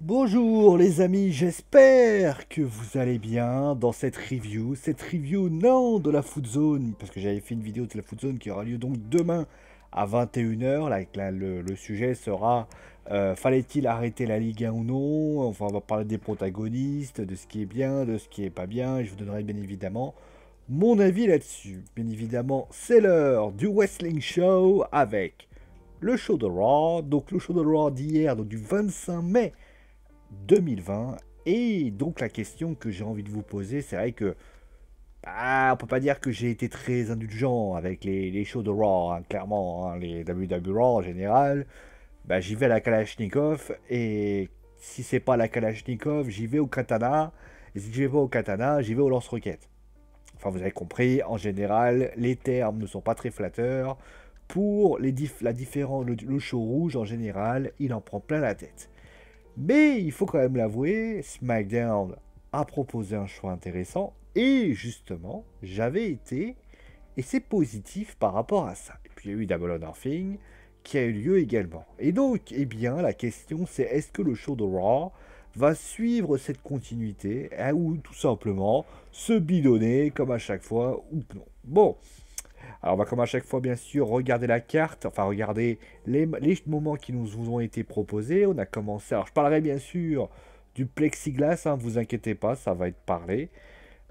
Bonjour les amis, j'espère que vous allez bien dans cette review. Cette review, non, de la Foot Zone, parce que j'avais fait une vidéo de la Foot Zone qui aura lieu donc demain à 21 h. Le sujet sera fallait-il arrêter la Ligue 1 ou non? Enfin, on va parler des protagonistes, de ce qui est bien, de ce qui est pas bien, et je vous donnerai bien évidemment mon avis là-dessus. Bien évidemment, c'est l'heure du Wrestling Show avec le show de Raw. Donc le show de Raw d'hier, donc du 25 mai 2020. Et donc la question que j'ai envie de vous poser, c'est vrai que on peut pas dire que j'ai été très indulgent avec les shows de Raw, hein, clairement, hein, les WWE Raw en général. J'y vais à la Kalachnikov, et si c'est pas la Kalachnikov, j'y vais au katana. Et si je vais pas au katana, j'y vais au lance-roquette. Enfin, vous avez compris, en général, les termes ne sont pas très flatteurs. Pour le show rouge, en général, il en prend plein la tête. Mais il faut quand même l'avouer, SmackDown a proposé un choix intéressant. Et justement, j'avais été, et c'est positif par rapport à ça. Et puis il y a eu Double or Nothing qui a eu lieu également. Et donc, eh bien, la question c'est, est-ce que le show de Raw va suivre cette continuité, hein, ou tout simplement se bidonner comme à chaque fois, ou non. Bon, alors on va comme à chaque fois bien sûr regarder la carte, enfin regarder les moments qui nous ont été proposés. On a commencé, alors je parlerai bien sûr du plexiglas, hein, vous inquiétez pas, ça va être parlé.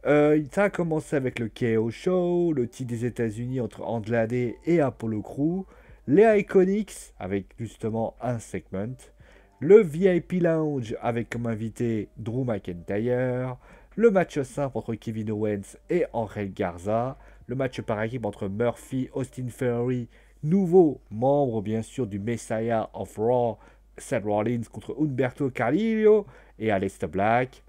Ça a commencé avec le KO Show, le titre des États-Unis entre Andrade et Apollo Crew, les Iconics avec justement un segment, le VIP Lounge avec comme invité Drew McIntyre, le match simple entre Kevin Owens et Angel Garza, le match par équipe entre Murphy, Austin Theory, nouveau membre bien sûr du Messiah of Raw, Seth Rollins contre Humberto Carrillo et Aleister Black.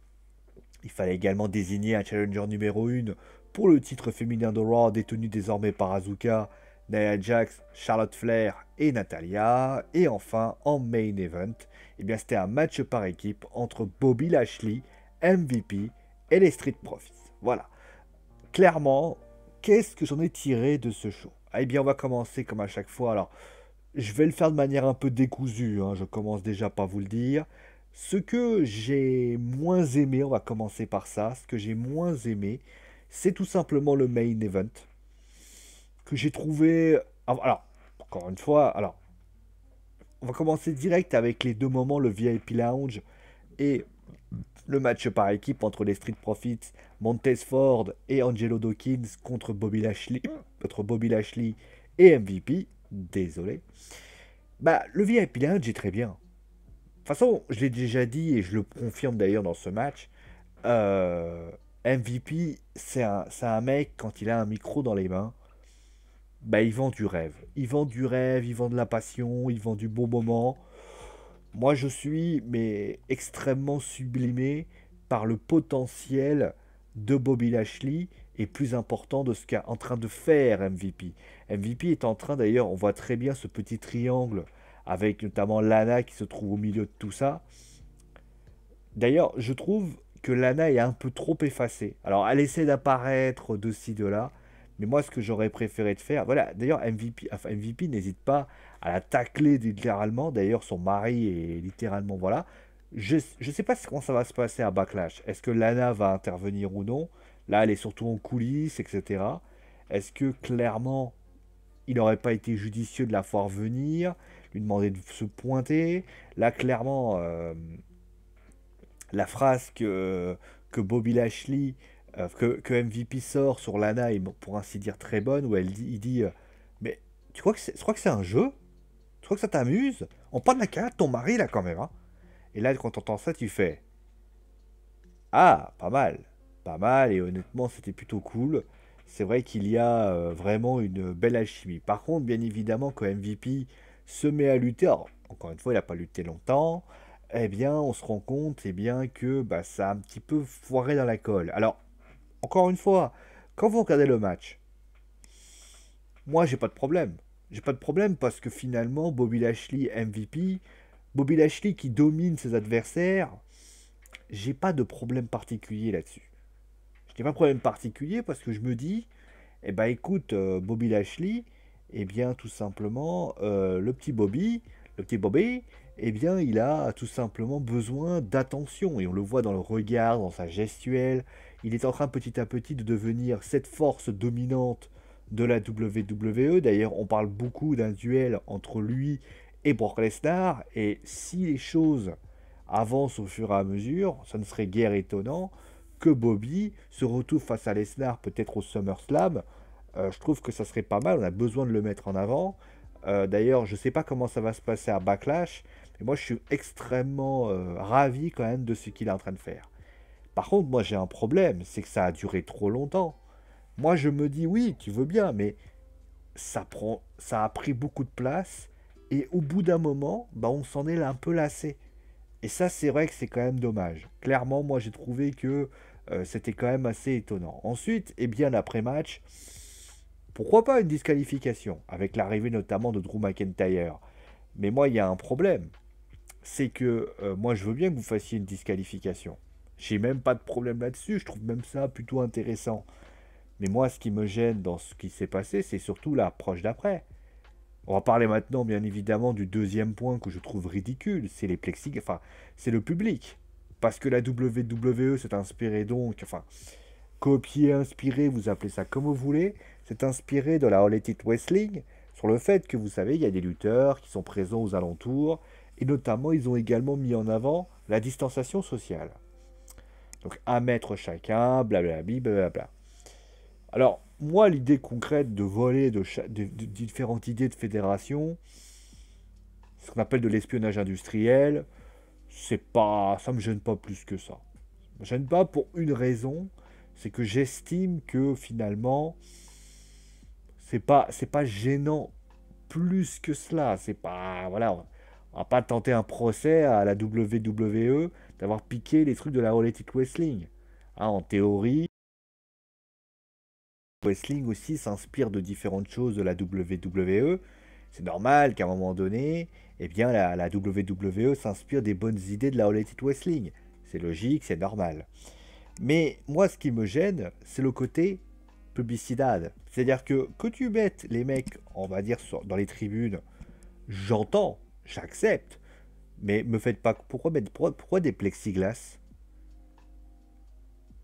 Il fallait également désigner un challenger numéro 1 pour le titre féminin de Raw, détenu désormais par Asuka, Nia Jax, Charlotte Flair et Natalia. Et enfin, en main event, c'était un match par équipe entre Bobby Lashley, MVP et les Street Profits. Voilà. Clairement, qu'est-ce que j'en ai tiré de ce show? On va commencer comme à chaque fois. Alors, je vais le faire de manière un peu décousue, hein, je commence déjà par vous le dire. Ce que j'ai moins aimé, on va commencer par ça, ce que j'ai moins aimé, c'est tout simplement le main event, que j'ai trouvé... Alors, encore une fois, alors, on va commencer direct avec les deux moments, le VIP Lounge et le match par équipe entre les Street Profits, Montez Ford et Angelo Dawkins contre Bobby Lashley et MVP. Désolé. Le VIP Lounge est très bien. De toute façon, je l'ai déjà dit et je le confirme d'ailleurs dans ce match. euh, MVP, c'est un mec, quand il a un micro dans les mains, il vend du rêve. Il vend du rêve, il vend de la passion, il vend du bon moment. Moi, je suis extrêmement sublimé par le potentiel de Bobby Lashley et plus important de ce qu'est en train de faire MVP. MVP est en train d'ailleurs, on voit très bien ce petit triangle avec notamment Lana qui se trouve au milieu de tout ça. D'ailleurs, je trouve que Lana est un peu trop effacée. Alors, elle essaie d'apparaître de ci, de là. Mais moi, ce que j'aurais préféré de faire... Voilà, d'ailleurs, MVP n'hésite pas à la tacler littéralement. D'ailleurs, son mari est littéralement... Voilà. Je ne sais pas comment ça va se passer à Backlash. Est-ce que Lana va intervenir ou non? Là, elle est surtout en coulisses, etc. Est-ce que, clairement, il n'aurait pas été judicieux de la voir venir, lui demander de se pointer? Là, clairement... la phrase que Bobby Lashley, que MVP sort sur Lana est pour ainsi dire très bonne, où il dit mais tu crois que c'est un jeu? Tu crois que ça t'amuse? On parle de la carrière de ton mari là quand même, hein. Et là, quand t'entends ça, tu fais ah, pas mal. Pas mal, et honnêtement, c'était plutôt cool. C'est vrai qu'il y a vraiment une belle alchimie. Par contre, bien évidemment, quand MVP se met à lutter, alors, encore une fois, il n'a pas lutté longtemps, on se rend compte que ça a un petit peu foiré dans la colle. Alors, encore une fois, quand vous regardez le match, moi, j'ai pas de problème. J'ai pas de problème parce que finalement, Bobby Lashley MVP, Bobby Lashley qui domine ses adversaires, j'ai pas de problème particulier là-dessus. Je n'ai pas de problème particulier parce que je me dis, écoute, Bobby Lashley, tout simplement, le petit Bobby, eh bien, il a tout simplement besoin d'attention. Et on le voit dans le regard, dans sa gestuelle. Il est en train petit à petit de devenir cette force dominante de la WWE. D'ailleurs, on parle beaucoup d'un duel entre lui et Brock Lesnar. Et si les choses avancent au fur et à mesure, ça ne serait guère étonnant que Bobby se retrouve face à Lesnar, peut-être au SummerSlam. Je trouve que ça serait pas mal, on a besoin de le mettre en avant. D'ailleurs, je ne sais pas comment ça va se passer à Backlash, mais moi je suis extrêmement ravi quand même de ce qu'il est en train de faire. Par contre, moi j'ai un problème, c'est que ça a duré trop longtemps. Moi je me dis oui, tu veux bien, mais ça a pris beaucoup de place, et au bout d'un moment, bah, on s'en est un peu lassé. Et ça, c'est vrai que c'est quand même dommage. Clairement, moi j'ai trouvé que c'était quand même assez étonnant. Ensuite, et bien après-match, pourquoi pas une disqualification, avec l'arrivée notamment de Drew McIntyre. Mais moi, il y a un problème. C'est que moi, je veux bien que vous fassiez une disqualification. J'ai même pas de problème là-dessus, je trouve même ça plutôt intéressant. Mais moi, ce qui me gêne dans ce qui s'est passé, c'est surtout l'approche d'après. On va parler maintenant, bien évidemment, du deuxième point que je trouve ridicule, c'est les plexig... enfin, c'est le public. Parce que la WWE s'est inspirée donc, enfin, copier, inspiré, vous appelez ça comme vous voulez, c'est inspiré de la All Elite Wrestling sur le fait que vous savez, il y a des lutteurs qui sont présents aux alentours et notamment ils ont également mis en avant la distanciation sociale. Donc 1 mètre chacun, blablabla, blablabla. Alors, moi, l'idée concrète de voler de différentes idées de fédération, ce qu'on appelle de l'espionnage industriel, c'est pas, ça me gêne pas plus que ça. Ça me gêne pas pour une raison, c'est que j'estime que finalement, c'est pas gênant plus que cela. C'est pas, voilà, on va pas tenter un procès à la WWE d'avoir piqué les trucs de la All Elite Wrestling. Hein, en théorie, le wrestling aussi s'inspire de différentes choses de la WWE. C'est normal qu'à un moment donné, eh bien, la WWE s'inspire des bonnes idées de la All Elite Wrestling. C'est logique, c'est normal. Mais moi, ce qui me gêne, c'est le côté publicidad. C'est-à-dire que tu mettes les mecs, on va dire, dans les tribunes, j'entends, j'accepte, mais me faites pas... Pourquoi des plexiglas?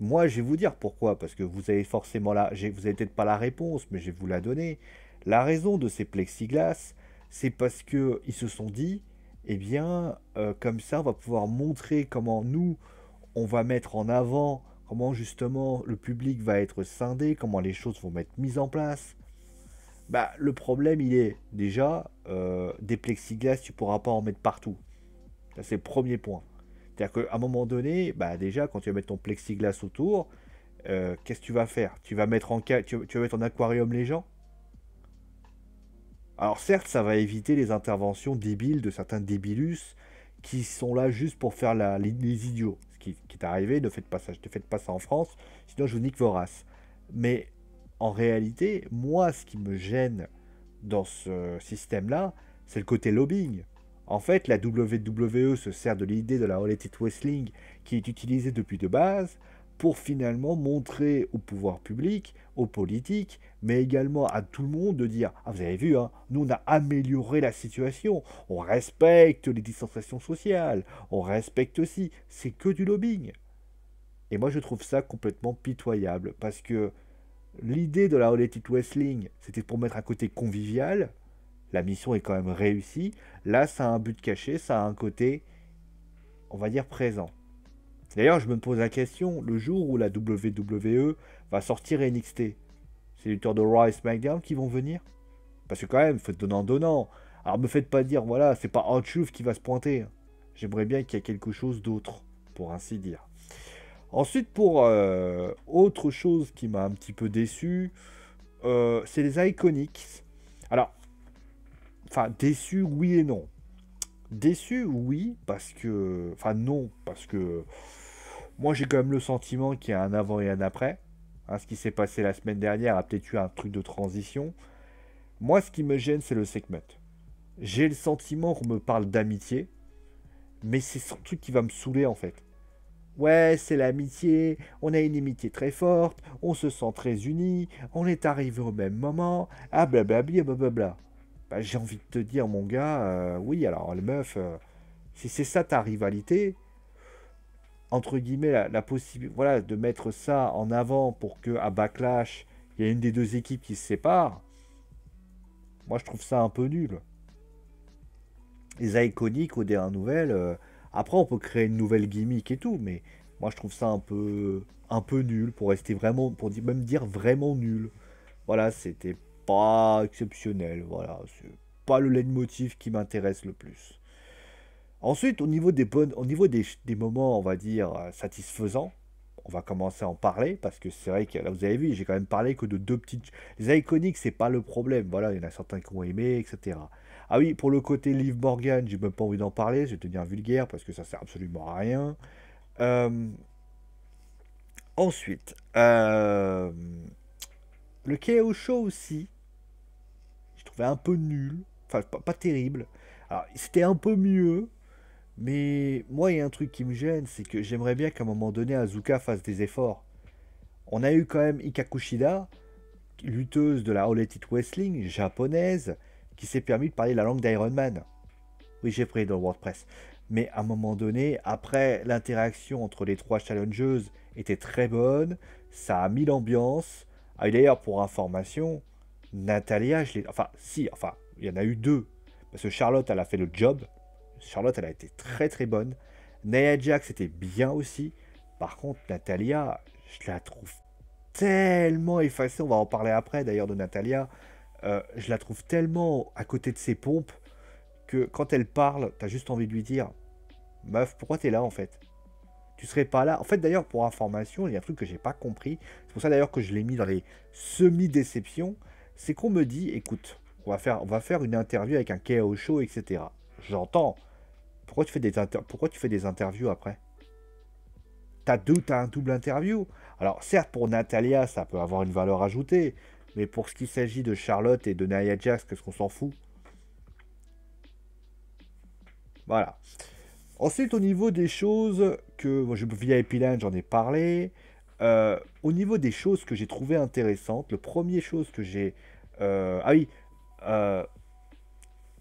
Moi, je vais vous dire pourquoi, parce que vous avez forcément vous avez peut-être pas la réponse, mais je vais vous la donner. La raison de ces plexiglas, c'est parce que ils se sont dit, eh bien, comme ça, on va pouvoir montrer comment nous, on va mettre en avant, comment justement le public va être scindé, comment les choses vont être mises en place. Bah, le problème, il est déjà, des plexiglas, tu pourras pas en mettre partout. Ça, c'est le premier point. C'est-à-dire qu'à un moment donné, bah, déjà, quand tu vas mettre ton plexiglas autour, qu'est-ce que tu vas faire? Tu vas mettre tu vas mettre en aquarium les gens? Alors certes, ça va éviter les interventions débiles de certains débilus qui sont là juste pour faire les idiots. Ce qui est arrivé, ne faites pas ça, ne faites pas ça en France, sinon je vous nique vos races. Mais en réalité, moi, ce qui me gêne dans ce système-là, c'est le côté lobbying. En fait, la WWE se sert de l'idée de la All Elite Wrestling qui est utilisée depuis de base pour finalement montrer au pouvoir public, aux politiques, mais également à tout le monde de dire « Ah, vous avez vu, hein, nous on a amélioré la situation, on respecte les distanciations sociales, on respecte aussi, c'est que du lobbying. » Et moi je trouve ça complètement pitoyable, parce que l'idée de la All Elite Wrestling, c'était pour mettre un côté convivial, la mission est quand même réussie, là ça a un but caché, ça a un côté, on va dire, présent. D'ailleurs, je me pose la question, le jour où la WWE va sortir NXT, c'est les lutteurs de Raw et SmackDown qui vont venir? Parce que quand même, faites donnant-donnant. Alors me faites pas dire, voilà, c'est pas R-Truth qui va se pointer. J'aimerais bien qu'il y ait quelque chose d'autre, pour ainsi dire. Ensuite, pour autre chose qui m'a un petit peu déçu, c'est les Iconics. Alors, enfin, déçu, oui et non. Déçu, oui, parce que... Enfin, non, parce que... Moi, j'ai quand même le sentiment qu'il y a un avant et un après. Hein, ce qui s'est passé la semaine dernière a peut-être eu un truc de transition. Moi, ce qui me gêne, c'est le segment. J'ai le sentiment qu'on me parle d'amitié, mais c'est ce truc qui va me saouler, en fait. Ouais, c'est l'amitié, on a une amitié très forte, on se sent très unis, on est arrivé au même moment, ah blablabla, blablabla. Bah, j'ai envie de te dire, mon gars, oui, alors les meufs, Si c'est ça ta rivalité, entre guillemets, la possibilité, voilà, de mettre ça en avant pour que à Backlash, il y a une des deux équipes qui se sépare, moi je trouve ça un peu nul. Les iconiques aux dernières nouvelles, après on peut créer une nouvelle gimmick et tout, mais moi je trouve ça un peu nul pour rester vraiment, même dire vraiment nul. Voilà, c'était pas exceptionnel, voilà, c'est pas le leitmotiv qui m'intéresse le plus. Ensuite, au niveau des moments, on va dire, satisfaisants, on va commencer à en parler, parce que c'est vrai que là, vous avez vu, j'ai quand même parlé que de deux petites. Les iconiques, c'est pas le problème. Voilà, il y en a certains qui ont aimé, etc. Ah oui, pour le côté Liv Morgan, j'ai même pas envie d'en parler, je vais te dire vulgaire, parce que ça sert absolument à rien. Euh, Ensuite, le KO Show aussi, je trouvais un peu nul, enfin, pas terrible. Alors, c'était un peu mieux. Mais moi, il y a un truc qui me gêne, c'est que j'aimerais bien qu'à un moment donné, Azuka fasse des efforts. On a eu quand même Ika lutteuse de la All Elite Wrestling japonaise, qui s'est permis de parler la langue d'Iron Man. Oui, j'ai pris dans le WordPress. Mais à un moment donné, après, l'interaction entre les trois challengeuses était très bonne, ça a mis l'ambiance. Ah, et d'ailleurs, pour information, Natalia, enfin, si, enfin, il y en a eu deux. Parce que Charlotte, elle a fait le job. Charlotte, elle a été très très bonne. Nia Jax était bien aussi. Par contre, Natalia, je la trouve tellement effacée. On va en parler après d'ailleurs de Natalia. Je la trouve tellement à côté de ses pompes que quand elle parle, t'as juste envie de lui dire meuf, pourquoi t'es là en fait? Tu serais pas là. En fait, d'ailleurs, pour information, il y a un truc que j'ai pas compris. C'est pour ça d'ailleurs que je l'ai mis dans les semi-déceptions. C'est qu'on me dit écoute, on va faire une interview avec un KO show, etc. J'entends. Pourquoi tu fais des interviews après? T'as un double interview. Alors, certes, pour Natalia, ça peut avoir une valeur ajoutée. Mais pour ce qui s'agit de Charlotte et de Nia Jax, qu'est-ce qu'on s'en fout? Voilà. Ensuite, au niveau des choses que moi, via Epiland, j'en ai parlé. Au niveau des choses que j'ai trouvées intéressantes, le premier chose que j'ai. Ah oui. euh,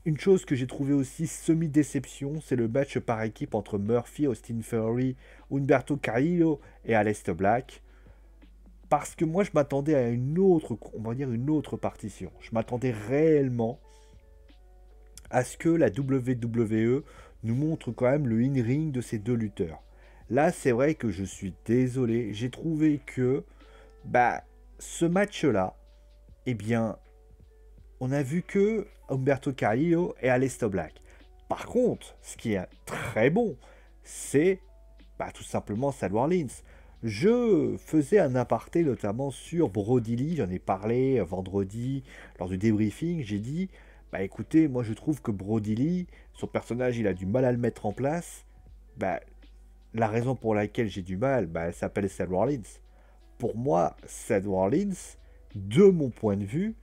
Une chose que j'ai trouvé aussi semi-déception, c'est le match par équipe entre Murphy, Austin Theory, Humberto Carrillo et Aleister Black. Parce que moi, je m'attendais à une autre, on va dire une autre partition. Je m'attendais réellement à ce que la WWE nous montre quand même le in-ring de ces deux lutteurs. Là, c'est vrai que je suis désolé. J'ai trouvé que bah, ce match-là, eh bien, on a vu que Humberto Carrillo et Aleister Black. Par contre, ce qui est très bon, c'est bah, tout simplement Seth Rollins. Je faisais un aparté notamment sur Brody Lee, j'en ai parlé vendredi lors du débriefing, j'ai dit, bah écoutez, moi je trouve que Brody Lee, son personnage, il a du mal à le mettre en place. Bah, la raison pour laquelle j'ai du mal, bah, elle s'appelle Seth Rollins. Pour moi, Seth Rollins, de mon point de vue,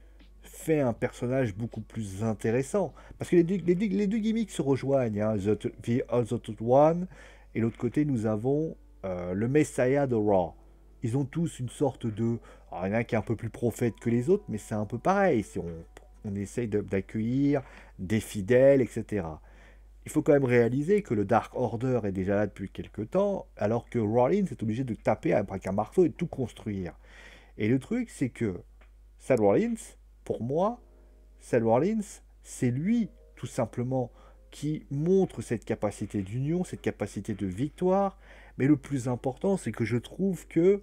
fait un personnage beaucoup plus intéressant. Parce que les deux gimmicks se rejoignent. Hein. The Other One, et l'autre côté, nous avons le Messiah de Raw. Ils ont tous une sorte de... Alors, il y en a un qui est un peu plus prophète que les autres, mais c'est un peu pareil. Si on essaye d'accueillir des fidèles, etc. Il faut quand même réaliser que le Dark Order est déjà là depuis quelques temps, alors que Rollins est obligé de taper avec un marteau et de tout construire. Et le truc, c'est que Seth Rollins, pour moi, Seth Rollins, c'est lui, tout simplement, qui montre cette capacité d'union, cette capacité de victoire. Mais le plus important, c'est que je trouve que,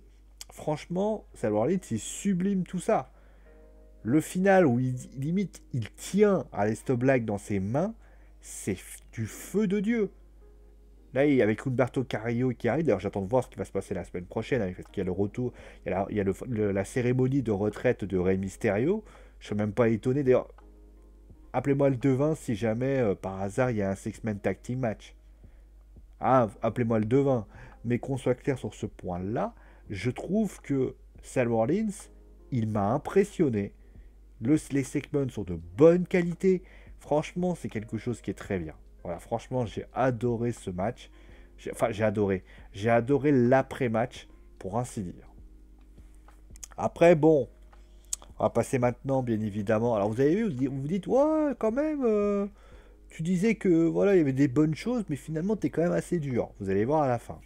franchement, Seth Rollins, il sublime tout ça. Le final où limite, il tient Aleister Black dans ses mains, c'est du feu de Dieu. Là, avec Humberto Carrillo qui arrive, d'ailleurs j'attends de voir ce qui va se passer la semaine prochaine, avec parce qu'il y a le retour, il y a la cérémonie de retraite de Rey Mysterio. Je suis même pas étonné, d'ailleurs, appelez-moi le devin si jamais, par hasard, il y a un six-man tag team match. Ah, appelez-moi le devin. Mais qu'on soit clair sur ce point-là, je trouve que Seth Rollins, il m'a impressionné. Les segments sont de bonne qualité. Franchement, c'est quelque chose qui est très bien. Voilà, franchement, j'ai adoré ce match. Enfin, j'ai adoré. J'ai adoré l'après-match, pour ainsi dire. Après, bon, on va passer maintenant, bien évidemment. Alors, vous avez vu, vous vous dites, ouais, quand même, tu disais que voilà, il y avait des bonnes choses, mais finalement, tu es quand même assez dur. Vous allez voir à la fin.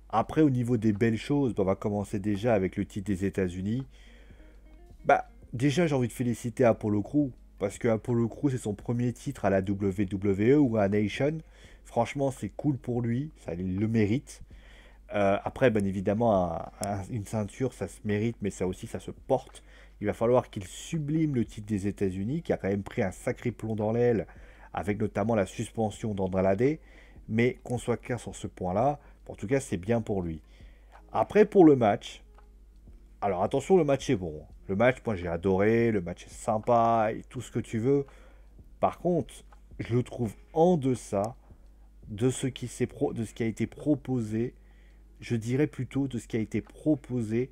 Après, au niveau des belles choses, on va commencer déjà avec le titre des États-Unis. Bah, déjà, j'ai envie de féliciter Apollo Crew, parce que Apollo Crew, c'est son premier titre à la WWE ou à Nation. Franchement, c'est cool pour lui, ça il le mérite. Après, bien évidemment, une ceinture, ça se mérite, mais ça aussi, ça se porte. Il va falloir qu'il sublime le titre des États-Unis, qui a quand même pris un sacré plomb dans l'aile, avec notamment la suspension d'Andrade. Mais qu'on soit clair sur ce point-là, en tout cas, c'est bien pour lui. Après, pour le match, alors attention, le match est bon. Le match, moi j'ai adoré, le match est sympa et tout ce que tu veux. Par contre, je le trouve en deçà de ce qui a été proposé. Je dirais plutôt de ce qui a été proposé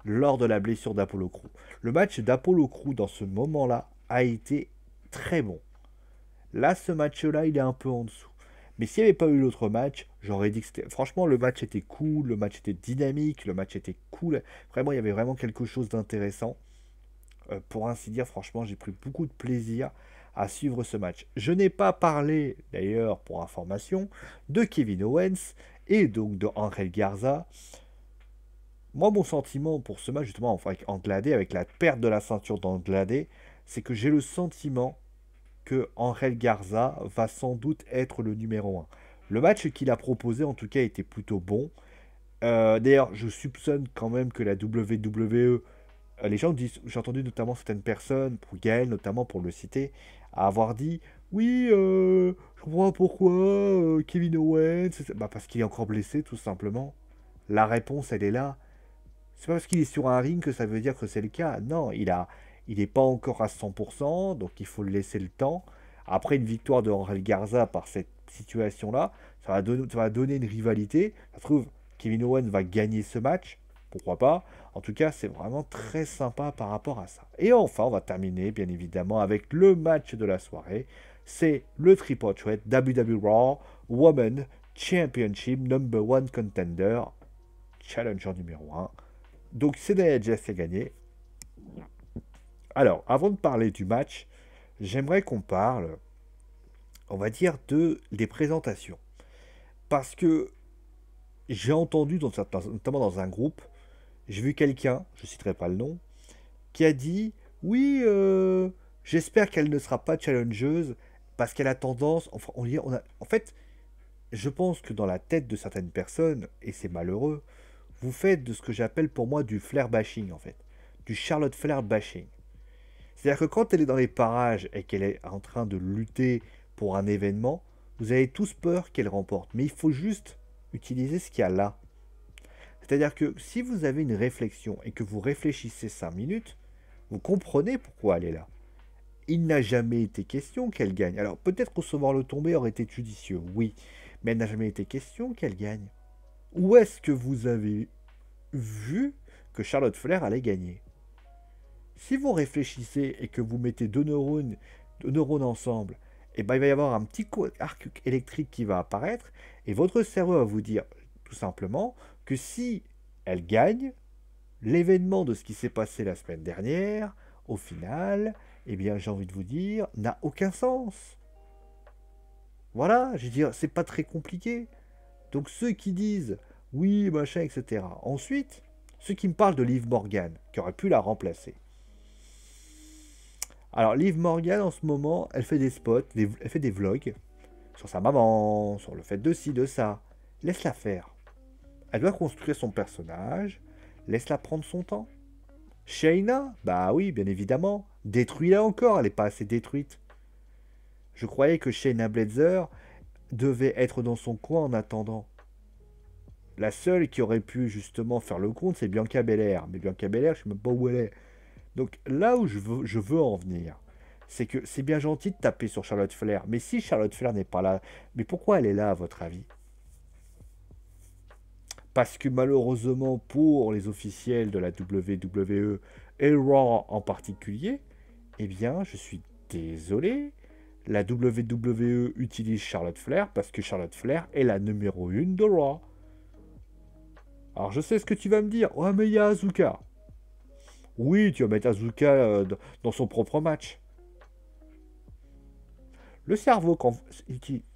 lors de la blessure d'Apollo Crew. Le match d'Apollo Crew dans ce moment-là a été très bon. Là, ce match-là, il est un peu en dessous. Mais s'il n'y avait pas eu l'autre match, j'aurais dit que c'était... Franchement, le match était cool, le match était dynamique, le match était cool. Vraiment, il y avait vraiment quelque chose d'intéressant. Pour ainsi dire, franchement, j'ai pris beaucoup de plaisir à suivre ce match. Je n'ai pas parlé, d'ailleurs, pour information, de Kevin Owens et donc de Angel Garza. Moi, mon sentiment pour ce match, justement, avec Andrade, avec la perte de la ceinture d'Andrade, c'est que j'ai le sentiment que Angel Garza va sans doute être le numéro un. Le match qu'il a proposé, en tout cas, était plutôt bon. D'ailleurs, je soupçonne quand même que la WWE, les gens disent, j'ai entendu notamment certaines personnes, pour Gaël notamment pour le citer, à avoir dit, oui, je comprends pas pourquoi Kevin Owens, bah parce qu'il est encore blessé tout simplement. La réponse, elle est là. C'est pas parce qu'il est sur un ring que ça veut dire que c'est le cas. Non, il est pas encore à 100%, donc il faut le laisser le temps. Après une victoire de Angel Garza par cette situation-là, ça va donner une rivalité. Ça se trouve, Kevin Owens va gagner ce match. Pourquoi pas? En tout cas, c'est vraiment très sympa par rapport à ça. Et enfin, on va terminer, bien évidemment, avec le match de la soirée. C'est le Triple Threat WWE Raw Women Championship Number One Contender. Challenger numéro 1. Donc c'est Nia Jax qui a gagné. Alors, avant de parler du match, j'aimerais qu'on parle, on va dire, des présentations. Parce que j'ai entendu, notamment dans un groupe, j'ai vu quelqu'un, je ne citerai pas le nom, qui a dit, oui, j'espère qu'elle ne sera pas challengeuse, parce qu'elle a tendance, enfin, en fait, je pense que dans la tête de certaines personnes, et c'est malheureux, vous faites de ce que j'appelle pour moi du Flair bashing, en fait. Du Charlotte Flair bashing. C'est-à-dire que quand elle est dans les parages et qu'elle est en train de lutter pour un événement, vous avez tous peur qu'elle remporte. Mais il faut juste utiliser ce qu'il y a là. C'est-à-dire que si vous avez une réflexion et que vous réfléchissez 5 minutes, vous comprenez pourquoi elle est là. Il n'a jamais été question qu'elle gagne. Alors peut-être recevoir le tombé aurait été judicieux, oui. Mais il n'a jamais été question qu'elle gagne. Où est-ce que vous avez vu que Charlotte Flair allait gagner? Si vous réfléchissez et que vous mettez deux neurones ensemble, et ben il va y avoir un petit arc électrique qui va apparaître et votre cerveau va vous dire tout simplement que si elle gagne, l'événement de ce qui s'est passé la semaine dernière, au final, eh bien j'ai envie de vous dire, n'a aucun sens. Voilà, je veux dire, c'est pas très compliqué. Donc ceux qui disent oui, machin, etc. Ensuite, ceux qui me parlent de Liv Morgan, qui aurait pu la remplacer. Alors, Liv Morgan, en ce moment, elle fait des spots, elle fait des vlogs sur sa maman, sur le fait de ci, de ça. Laisse-la faire. Elle doit construire son personnage. Laisse-la prendre son temps. Shayna, bah oui, bien évidemment. Détruis-la encore, elle n'est pas assez détruite. Je croyais que Shayna Baszler devait être dans son coin en attendant. La seule qui aurait pu justement faire le compte, c'est Bianca Belair. Mais Bianca Belair, je ne sais même pas où elle est. Donc là où je veux en venir, c'est que c'est bien gentil de taper sur Charlotte Flair, mais si Charlotte Flair n'est pas là, mais pourquoi elle est là à votre avis? Parce que malheureusement pour les officiels de la WWE et Raw en particulier, eh bien je suis désolé, la WWE utilise Charlotte Flair parce que Charlotte Flair est la numéro 1 de Raw. Alors je sais ce que tu vas me dire, oh mais il y a Asuka. Oui, tu vas mettre Asuka dans son propre match. Le cerveau, quand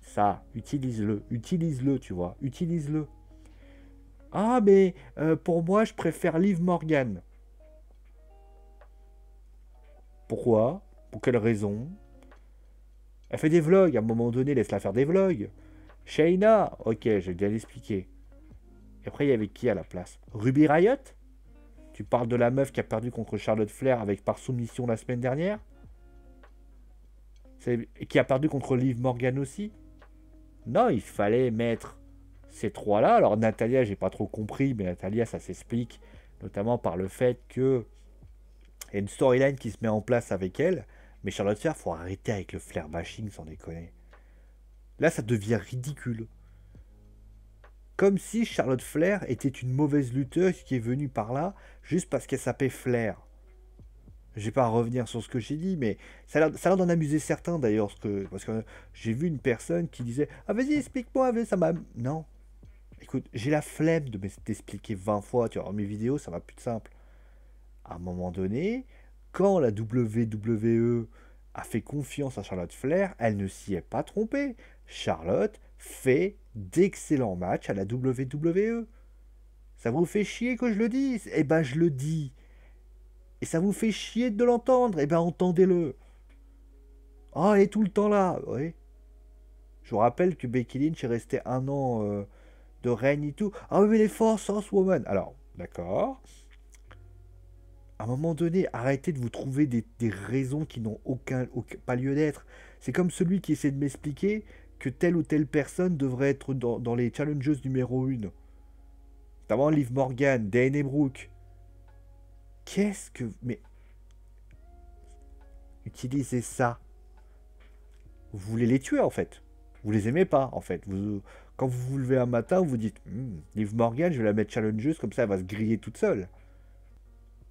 ça, utilise-le, tu vois, utilise-le. Ah, mais pour moi, je préfère Liv Morgan. Pourquoi? Pour quelle raison? Elle fait des vlogs, à un moment donné, laisse-la faire des vlogs. Shayna, ok, j'ai bien expliqué. Et après, il y avait qui à la place? Ruby Riot? Tu parles de la meuf qui a perdu contre Charlotte Flair avec par soumission la semaine dernière? Et qui a perdu contre Liv Morgan aussi? Non, il fallait mettre ces trois-là. Alors Natalia, j'ai pas trop compris, mais Natalia, ça s'explique notamment par le fait que il y a une storyline qui se met en place avec elle. Mais Charlotte Flair, faut arrêter avec le Flair bashing, sans déconner. Là, ça devient ridicule. Comme si Charlotte Flair était une mauvaise lutteuse qui est venue par là juste parce qu'elle s'appelait Flair. Je vais pas revenir sur ce que j'ai dit, mais ça a l'air d'en amuser certains d'ailleurs, parce que j'ai vu une personne qui disait ah vas-y explique-moi, ça m'a... Non, écoute, j'ai la flemme de t'expliquer 20 fois, tu vois, mes vidéos, ça va plus de simple. À un moment donné, quand la WWE a fait confiance à Charlotte Flair, elle ne s'y est pas trompée. Charlotte fait d'excellents matchs à la WWE. Ça vous fait chier que je le dise? Eh ben je le dis. Et ça vous fait chier de l'entendre? Eh ben entendez-le. Ah, elle est tout le temps là, oui. Je vous rappelle que Becky Lynch est restée un an de règne et tout. Ah oui, mais les Force Woman. Alors, d'accord. À un moment donné, arrêtez de vous trouver des raisons qui n'ont pas lieu d'être. C'est comme celui qui essaie de m'expliquer que telle ou telle personne devrait être dans les challenges numéro 1. Notamment Liv Morgan, Dana Brooke. Qu'est-ce que... Mais... Utilisez ça. Vous voulez les tuer, en fait. Vous les aimez pas, en fait. Quand vous vous levez un matin, vous dites Liv Morgan, je vais la mettre challengeuse, comme ça elle va se griller toute seule.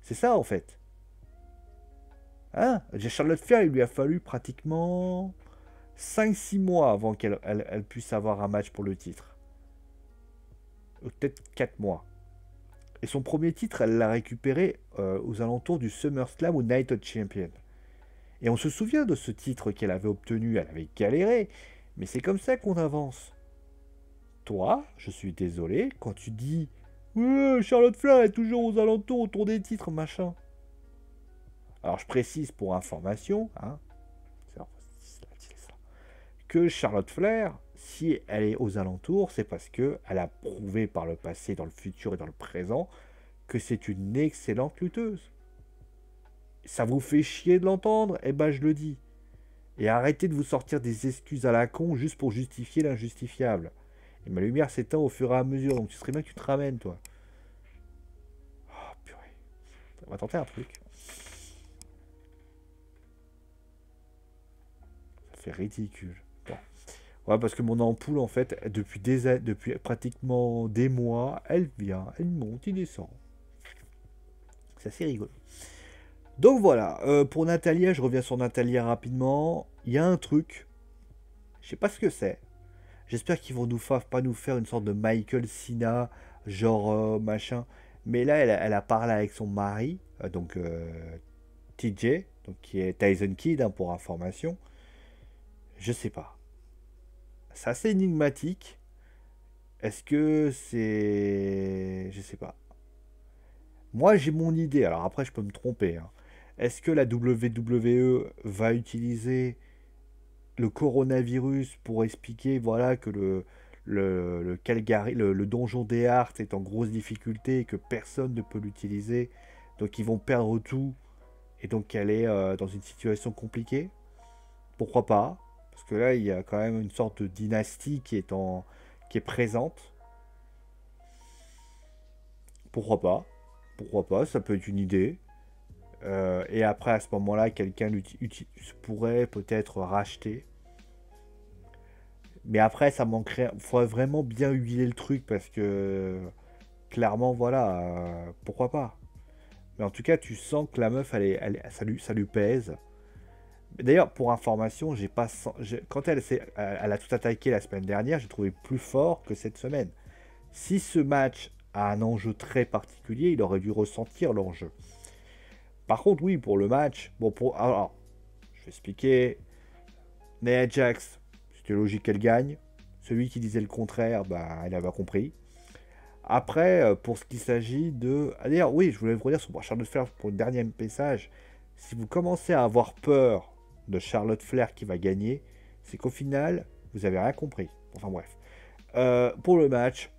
C'est ça, en fait. Hein? Charlotte Flair, il lui a fallu pratiquement 5-6 mois avant qu'elle puisse avoir un match pour le titre. Ou peut-être 4 mois. Et son premier titre, elle l'a récupéré aux alentours du SummerSlam ou Night of Champion. Et on se souvient de ce titre qu'elle avait obtenu, elle avait galéré, mais c'est comme ça qu'on avance. Toi, je suis désolé, quand tu dis ouais, Charlotte Flair est toujours aux alentours autour des titres, machin. Alors je précise pour information, hein, que Charlotte Flair, si elle est aux alentours, c'est parce qu'elle a prouvé par le passé, dans le futur et dans le présent, que c'est une excellente lutteuse. Ça vous fait chier de l'entendre? Eh ben je le dis. Et arrêtez de vous sortir des excuses à la con juste pour justifier l'injustifiable. Et ma lumière s'éteint au fur et à mesure, donc tu serais bien que tu te ramènes, toi. Oh, purée. On va tenter un truc. Ça fait ridicule. Bon. Ouais, parce que mon ampoule, en fait, depuis pratiquement des mois, elle vient, elle monte, il descend. C'est assez rigolo. Donc voilà, pour Natalia, je reviens sur Natalia rapidement. Il y a un truc, je sais pas ce que c'est. J'espère qu'ils vont pas nous faire une sorte de Michael Cena, genre machin. Mais là, elle a parlé avec son mari, donc TJ, donc qui est Tyson Kidd hein, pour information. Je sais pas. C'est assez énigmatique. Est-ce que c'est... Je sais pas. Moi, j'ai mon idée. Alors après, je peux me tromper. Hein. Est-ce que la WWE va utiliser le coronavirus pour expliquer voilà, que Calgary, le donjon des Arts est en grosse difficulté et que personne ne peut l'utiliser. Donc ils vont perdre tout et donc elle est dans une situation compliquée. Pourquoi pas? Parce que là, il y a quand même une sorte de dynastie qui est présente. Pourquoi pas? Pourquoi pas? Ça peut être une idée. Et après, à ce moment-là, quelqu'un pourrait peut-être racheter. Mais après, ça manquerait. Il faudrait vraiment bien huiler le truc parce que clairement, voilà, pourquoi pas. Mais en tout cas, tu sens que la meuf, ça lui pèse. D'ailleurs, pour information, j'ai pas, quand elle a tout attaqué la semaine dernière, j'ai trouvé plus fort que cette semaine. Si ce match a un enjeu très particulier, il aurait dû ressentir l'enjeu. Par contre, oui, pour le match, bon, alors, je vais expliquer. Nia Jax, c'était logique qu'elle gagne. Celui qui disait le contraire, bah, elle avait compris. Après, pour ce qui s'agit de... Ah, d'ailleurs, oui, je voulais vous dire sur Charlotte Flair pour le dernier message. Si vous commencez à avoir peur de Charlotte Flair qui va gagner, c'est qu'au final, vous avez rien compris. Enfin bref. Pour le match,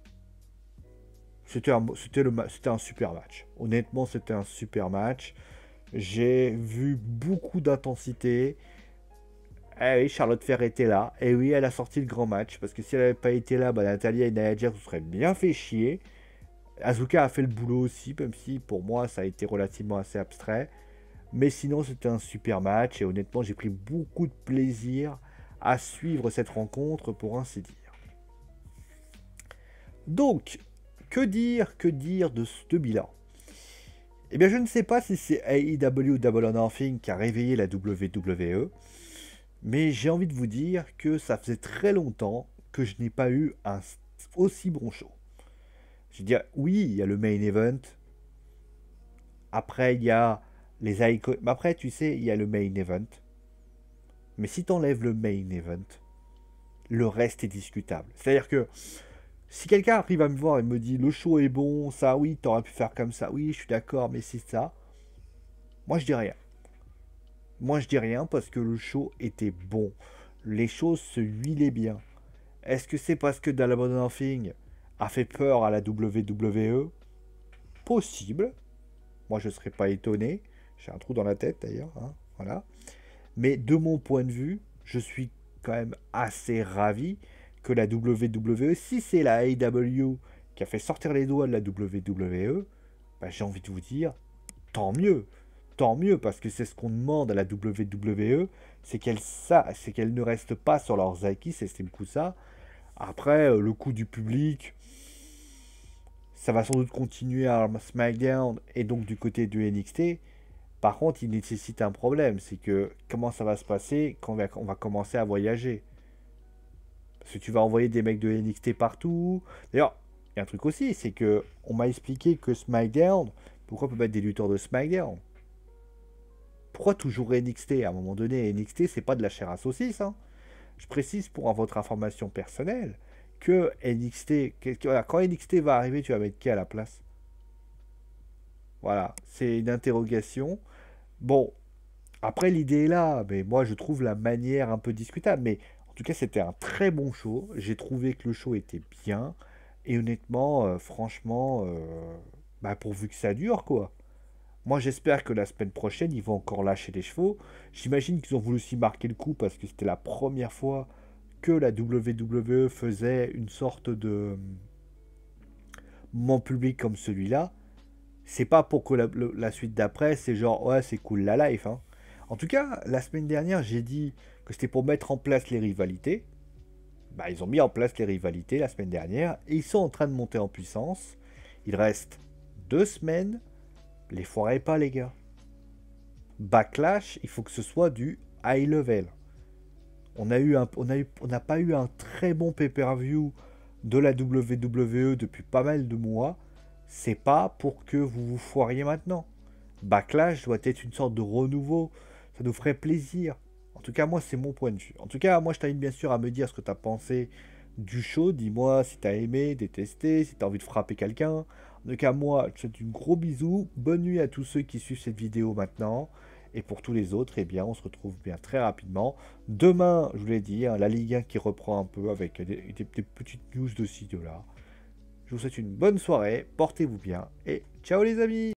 c'était un super match. Honnêtement, c'était un super match. J'ai vu beaucoup d'intensité. Eh oui, Charlotte Flair était là. Et oui, elle a sorti le grand match. Parce que si elle n'avait pas été là, bah, Natalya et Nia Jax se seraient bien fait chier. Asuka a fait le boulot aussi, même si pour moi ça a été relativement assez abstrait. Mais sinon, c'était un super match. Et honnêtement, j'ai pris beaucoup de plaisir à suivre cette rencontre, pour ainsi dire. Donc, que dire de ce bilan? Eh bien, je ne sais pas si c'est AEW Double or Nothing qui a réveillé la WWE. Mais j'ai envie de vous dire que ça faisait très longtemps que je n'ai pas eu un aussi bon show. Je veux dire, oui, il y a le main event. Après, il y a les icônes. Mais après, tu sais, il y a le main event. Mais si tu enlèves le main event, le reste est discutable. C'est-à-dire que si quelqu'un arrive à me voir et me dit le show est bon, ça oui, t'aurais pu faire comme ça, oui, je suis d'accord, mais c'est ça. Moi, je dis rien. Moi, je dis rien parce que le show était bon. Les choses se huilaient bien. Est-ce que c'est parce que Double or Nothing a fait peur à la WWE? Possible. Moi, je ne serais pas étonné. J'ai un trou dans la tête d'ailleurs. Hein, voilà. Mais de mon point de vue, je suis quand même assez ravi que la WWE, si c'est la AEW qui a fait sortir les doigts de la WWE, bah, j'ai envie de vous dire, tant mieux. Tant mieux, parce que c'est ce qu'on demande à la WWE, c'est qu'elle ne reste pas sur leurs acquis, c'est le coup ça. Après, le coup du public, ça va sans doute continuer à SmackDown et donc du côté du NXT. Par contre, il nécessite un problème, c'est que comment ça va se passer quand on va commencer à voyager? Parce que tu vas envoyer des mecs de NXT partout. D'ailleurs, il y a un truc aussi, c'est que on m'a expliqué que SmackDown, pourquoi on peut mettre des lutteurs de SmackDown? Pourquoi toujours NXT? À un moment donné, NXT, c'est pas de la chair à saucisse. Hein. Je précise pour votre information personnelle que NXT, quand NXT va arriver, tu vas mettre qui à la place? Voilà, c'est une interrogation. Bon, après l'idée est là, mais moi je trouve la manière un peu discutable. Mais en tout cas, c'était un très bon show. J'ai trouvé que le show était bien. Et honnêtement, franchement, bah, pourvu que ça dure, quoi. Moi, j'espère que la semaine prochaine, ils vont encore lâcher les chevaux. J'imagine qu'ils ont voulu aussi marquer le coup parce que c'était la première fois que la WWE faisait une sorte de moment public comme celui-là. C'est pas pour que la suite d'après, c'est genre, ouais, c'est cool la life. Hein. En tout cas, la semaine dernière, j'ai dit que c'était pour mettre en place les rivalités. Bah, ils ont mis en place les rivalités la semaine dernière et ils sont en train de monter en puissance. Il reste 2 semaines. Les foirez pas, les gars. Backlash, il faut que ce soit du high level. On n'a pas eu un très bon pay-per-view de la WWE depuis pas mal de mois. C'est pas pour que vous vous foiriez maintenant. Backlash doit être une sorte de renouveau. Ça nous ferait plaisir. En tout cas, moi, c'est mon point de vue. En tout cas, moi, je t'invite bien sûr à me dire ce que tu as pensé du show. Dis-moi si tu as aimé, détesté, si tu as envie de frapper quelqu'un. En tout cas, moi, je te souhaite un gros bisou. Bonne nuit à tous ceux qui suivent cette vidéo maintenant. Et pour tous les autres, eh bien, on se retrouve bien très rapidement. Demain, je vous l'ai dit, hein, la Ligue 1 qui reprend un peu avec des petites news de ci, de là. Je vous souhaite une bonne soirée, portez-vous bien et ciao les amis!